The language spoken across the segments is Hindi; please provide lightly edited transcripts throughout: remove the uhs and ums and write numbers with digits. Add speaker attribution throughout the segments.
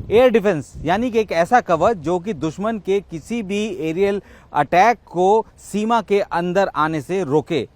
Speaker 1: एयर डिफेंस यानी कि एक ऐसा कवच जो कि दुश्मन के किसी भी एरियल अटैक को सीमा के अंदर आने से रोके।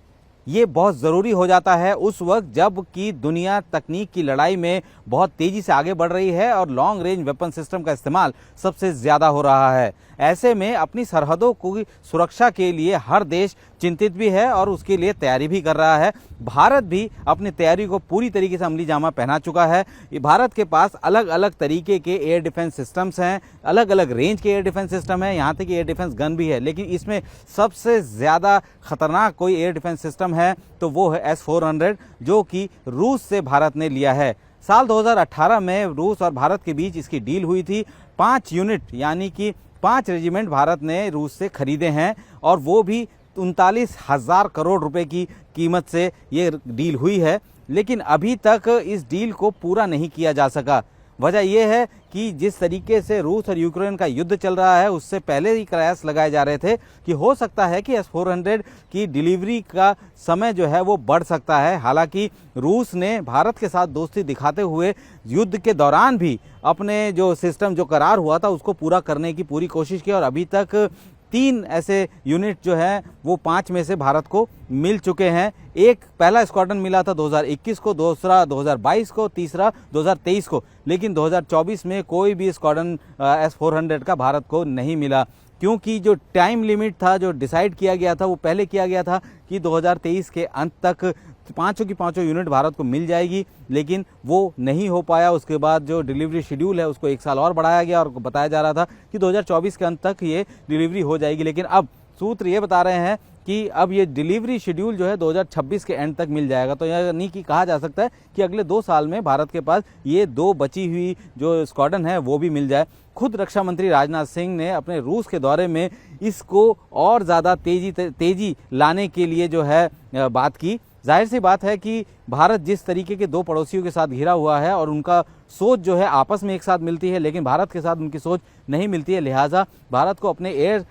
Speaker 1: ये बहुत ज़रूरी हो जाता है उस वक्त जब कि दुनिया तकनीक की लड़ाई में बहुत तेज़ी से आगे बढ़ रही है और लॉन्ग रेंज वेपन सिस्टम का इस्तेमाल सबसे ज़्यादा हो रहा है। ऐसे में अपनी सरहदों की सुरक्षा के लिए हर देश चिंतित भी है और उसके लिए तैयारी भी कर रहा है। भारत भी अपनी तैयारी को पूरी तरीके से अमली जामा पहना चुका है। भारत के पास अलग अलग तरीके के एयर डिफेंस सिस्टम्स हैं, अलग अलग रेंज के एयर डिफेंस सिस्टम है, यहाँ तक कि एयर डिफेंस गन भी है। लेकिन इसमें सबसे ज़्यादा खतरनाक कोई एयर डिफेंस सिस्टम है तो वो है S-400, जो कि रूस से भारत ने लिया है। साल 2018 में रूस और भारत के बीच इसकी डील हुई थी। 5 यूनिट यानी कि 5 रेजिमेंट भारत ने रूस से खरीदे हैं और वो भी 39,000 करोड़ रुपए की कीमत से ये डील हुई है। लेकिन अभी तक इस डील को पूरा नहीं किया जा सका। वजह यह है कि जिस तरीके से रूस और यूक्रेन का युद्ध चल रहा है उससे पहले ही कयास लगाए जा रहे थे कि हो सकता है कि S-400 की डिलीवरी का समय जो है वो बढ़ सकता है। हालांकि रूस ने भारत के साथ दोस्ती दिखाते हुए युद्ध के दौरान भी अपने जो सिस्टम जो करार हुआ था उसको पूरा करने की पूरी कोशिश की और अभी तक 3 ऐसे यूनिट जो हैं वो 5 में से भारत को मिल चुके हैं। एक पहला स्क्वाड्रन मिला था 2021 को, दूसरा 2022 को, तीसरा 2023 को, लेकिन 2024 में कोई भी स्क्वाड्रन S-400 का भारत को नहीं मिला, क्योंकि जो टाइम लिमिट था जो डिसाइड किया गया था वो पहले किया गया था कि 2023 के अंत तक पाँचों की पाँचों यूनिट भारत को मिल जाएगी, लेकिन वो नहीं हो पाया। उसके बाद जो डिलीवरी शेड्यूल है उसको 1 साल और बढ़ाया गया और बताया जा रहा था कि 2024 के अंत तक ये डिलीवरी हो जाएगी। लेकिन अब सूत्र ये बता रहे हैं कि अब ये डिलीवरी शेड्यूल जो है 2026 के एंड तक मिल जाएगा। तो यानी कि कहा जा सकता है कि अगले 2 साल में भारत के पास ये 2 बची हुई जो स्क्वाड्रन है वो भी मिल जाए। खुद रक्षा मंत्री राजनाथ सिंह ने अपने रूस के दौरे में इसको और ज़्यादा तेजी लाने के लिए जो है बात की। जाहिर सी बात है कि भारत जिस तरीके के 2 पड़ोसियों के साथ घिरा हुआ है और उनका सोच जो है आपस में एक साथ मिलती है, लेकिन भारत के साथ उनकी सोच नहीं मिलती है। लिहाजा भारत को अपने एयर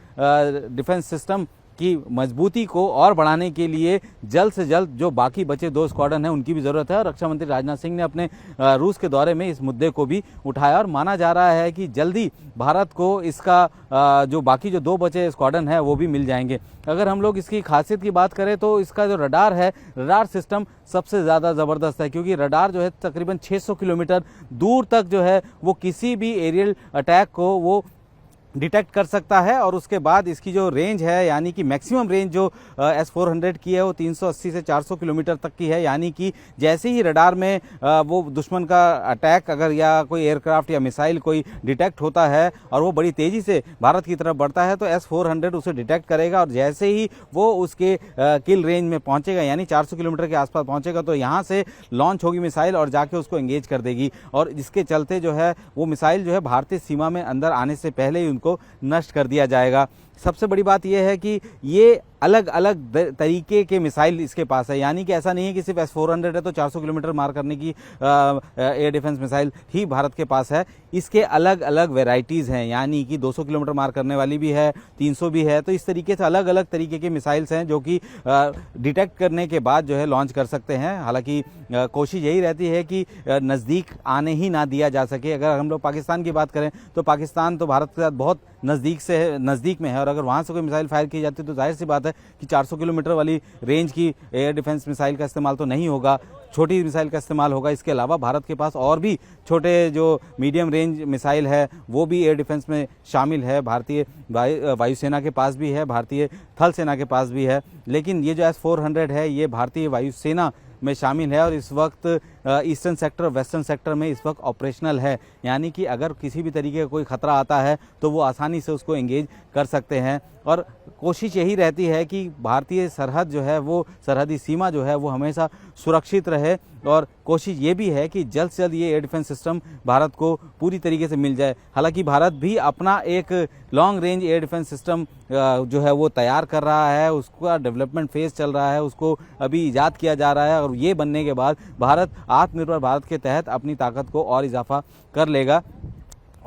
Speaker 1: डिफेंस सिस्टम की मजबूती को और बढ़ाने के लिए जल्द से जल्द जो बाकी बचे 2 स्क्वाड्रन हैं उनकी भी ज़रूरत है। और रक्षा मंत्री राजनाथ सिंह ने अपने रूस के दौरे में इस मुद्दे को भी उठाया और माना जा रहा है कि जल्दी भारत को इसका जो बाकी जो 2 बचे स्क्वाड्रन है वो भी मिल जाएंगे। अगर हम लोग इसकी खासियत की बात करें तो इसका जो रडार है, रडार सिस्टम सबसे ज़्यादा ज़बरदस्त है, क्योंकि रडार जो है तकरीबन 600 किलोमीटर दूर तक जो है वो किसी भी एरियल अटैक को वो डिटेक्ट कर सकता है। और उसके बाद इसकी जो रेंज है यानी कि मैक्सिमम रेंज जो S-400 की है वो 380 से 400 किलोमीटर तक की है। यानी कि जैसे ही रडार में वो दुश्मन का अटैक अगर या कोई एयरक्राफ्ट या मिसाइल कोई डिटेक्ट होता है और वो बड़ी तेज़ी से भारत की तरफ बढ़ता है तो S-400 उसे डिटेक्ट करेगा और जैसे ही वो उसके किल रेंज में पहुंचेगा यानी 400 किलोमीटर के आसपास पहुंचेगा तो यहाँ से लॉन्च होगी मिसाइल और जाके उसको एंगेज कर देगी। और इसके चलते जो है वो मिसाइल जो है भारतीय सीमा में अंदर आने से पहले ही उनको नष्ट कर दिया जाएगा। सबसे बड़ी बात यह है कि ये अलग अलग तरीके के मिसाइल इसके पास है, यानी कि ऐसा नहीं है कि सिर्फ S-400 है तो 400 किलोमीटर मार करने की एयर डिफेंस मिसाइल ही भारत के पास है। इसके अलग अलग वेराइटीज़ हैं, यानी कि 200 किलोमीटर मार करने वाली भी है, 300 भी है। तो इस तरीके से अलग अलग तरीके के मिसाइल्स हैं जो कि डिटेक्ट करने के बाद जो है लॉन्च कर सकते हैं। हालांकि कोशिश यही रहती है कि नज़दीक आने ही ना दिया जा सके। अगर हम लोग पाकिस्तान की बात करें तो पाकिस्तान तो भारत के साथ बहुत नज़दीक में है और अगर वहाँ से कोई मिसाइल फायर की जाती है तो जाहिर सी बात है कि 400 किलोमीटर वाली रेंज की एयर डिफेंस मिसाइल का इस्तेमाल तो नहीं होगा, छोटी मिसाइल का इस्तेमाल होगा। इसके अलावा भारत के पास और भी छोटे जो मीडियम रेंज मिसाइल है वो भी एयर डिफेंस में शामिल है। भारतीय वायुसेना के पास भी है, भारतीय थल सेना के पास भी है। लेकिन ये जो S-400 है ये भारतीय वायुसेना में शामिल है और इस वक्त ईस्टर्न सेक्टर, वेस्टर्न सेक्टर में इस वक्त ऑपरेशनल है। यानी कि अगर किसी भी तरीके का कोई खतरा आता है तो वो आसानी से उसको एंगेज कर सकते हैं। और कोशिश यही रहती है कि भारतीय सरहद जो है वो सरहदी सीमा जो है वो हमेशा सुरक्षित रहे और कोशिश ये भी है कि जल्द से जल्द ये एयर डिफेंस सिस्टम भारत को पूरी तरीके से मिल जाए। हालांकि भारत भी अपना एक long range air defence system जो है वो तैयार कर रहा है, उसका डेवलपमेंट फेज चल रहा है, उसको अभी ईजाद किया जा रहा है और ये बनने के बाद भारत आत्मनिर्भर भारत के तहत अपनी ताकत को और इजाफा कर लेगा।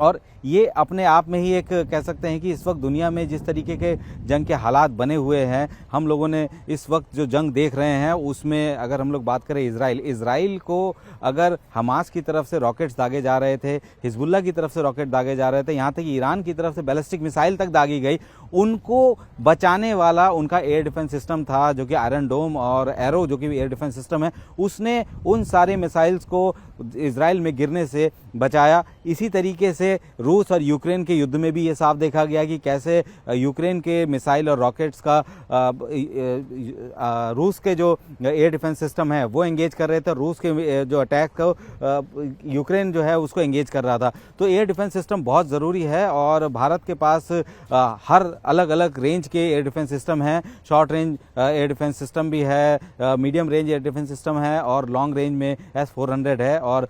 Speaker 1: और ये अपने आप में ही एक कह सकते हैं कि इस वक्त दुनिया में जिस तरीके के जंग के हालात बने हुए हैं, हम लोगों ने इस वक्त जो जंग देख रहे हैं उसमें अगर हम लोग बात करें इजराइल को अगर हमास की तरफ से रॉकेट्स दागे जा रहे थे, हिजबुल्लाह की तरफ से रॉकेट दागे जा रहे थे, यहाँ तक कि ईरान की तरफ से बैलिस्टिक मिसाइल तक दागी गई, उनको बचाने वाला उनका एयर डिफेंस सिस्टम था जो कि आयरन डोम और एरो जो कि एयर डिफेंस सिस्टम है, उसने उन सारे मिसाइल्स को इजराइल में गिरने से बचाया। इसी तरीके से रूस और यूक्रेन के युद्ध में भी ये साफ देखा गया कि कैसे यूक्रेन के मिसाइल और रॉकेट्स का रूस के जो एयर डिफेंस सिस्टम है वो एंगेज कर रहे थे, रूस के जो अटैक को यूक्रेन जो है उसको एंगेज कर रहा था। तो एयर डिफेंस सिस्टम बहुत ज़रूरी है और भारत के पास हर अलग अलग रेंज के एयर डिफेंस सिस्टम हैं। Short range air defence system भी है, medium range air defence system है और लॉन्ग रेंज में S-400 है। और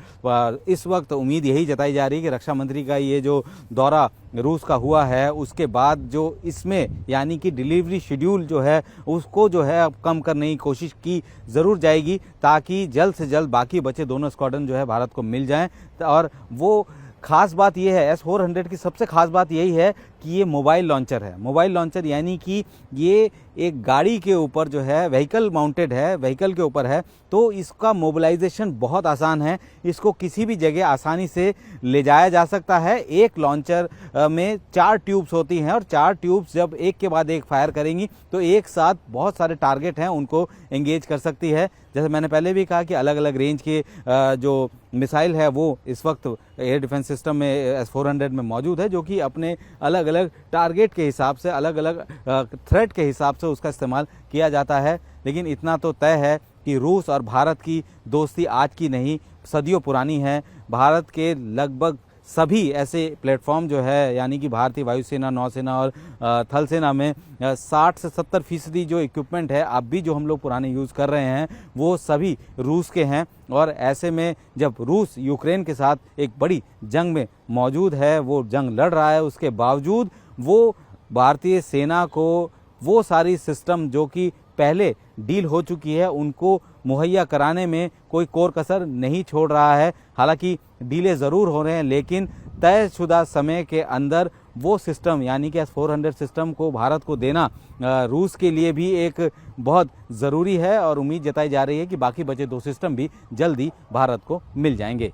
Speaker 1: इस वक्त उम्मीद यही जताई जा रही है कि रक्षा मंत्री का ये जो दौरा रूस का हुआ है उसके बाद जो इसमें यानी कि डिलीवरी शेड्यूल जो है उसको जो है अब कम करने की कोशिश की ज़रूर जाएगी ताकि जल्द से जल्द बाकी बचे दोनों स्क्वाड्रन जो है भारत को मिल जाएं। और वो खास बात यह है, S-400 की सबसे खास बात यही है कि ये मोबाइल लॉन्चर है। मोबाइल लॉन्चर यानी कि ये एक गाड़ी के ऊपर जो है व्हीकल माउंटेड है, व्हीकल के ऊपर है, तो इसका मोबिलाइजेशन बहुत आसान है। इसको किसी भी जगह आसानी से ले जाया जा सकता है। एक लॉन्चर में 4 ट्यूब्स होती हैं और 4 ट्यूब्स जब एक के बाद एक फायर करेंगी तो एक साथ बहुत सारे टारगेट हैं उनको एंगेज कर सकती है। जैसे मैंने पहले भी कहा कि अलग अलग रेंज के जो मिसाइल है वो इस वक्त एयर डिफेंस सिस्टम में S-400 में मौजूद है, जो कि अपने अलग अलग टारगेट के हिसाब से, अलग अलग थ्रेट के हिसाब से उसका इस्तेमाल किया जाता है। लेकिन इतना तो तय है कि रूस और भारत की दोस्ती आज की नहीं, सदियों पुरानी है। भारत के लगभग सभी ऐसे प्लेटफॉर्म जो है यानी कि भारतीय वायुसेना, नौसेना और थल सेना में 60 से 70% जो इक्विपमेंट है अब भी जो हम लोग पुराने यूज़ कर रहे हैं वो सभी रूस के हैं। और ऐसे में जब रूस यूक्रेन के साथ एक बड़ी जंग में मौजूद है, वो जंग लड़ रहा है, उसके बावजूद वो भारतीय सेना को वो सारी सिस्टम जो कि पहले डील हो चुकी है उनको मुहैया कराने में कोई कोर कसर नहीं छोड़ रहा है। हालांकि डीले ज़रूर हो रहे हैं लेकिन तयशुदा समय के अंदर वो सिस्टम यानी कि S-400 सिस्टम को भारत को देना रूस के लिए भी एक बहुत ज़रूरी है और उम्मीद जताई जा रही है कि बाकी बचे 2 सिस्टम भी जल्दी भारत को मिल जाएंगे।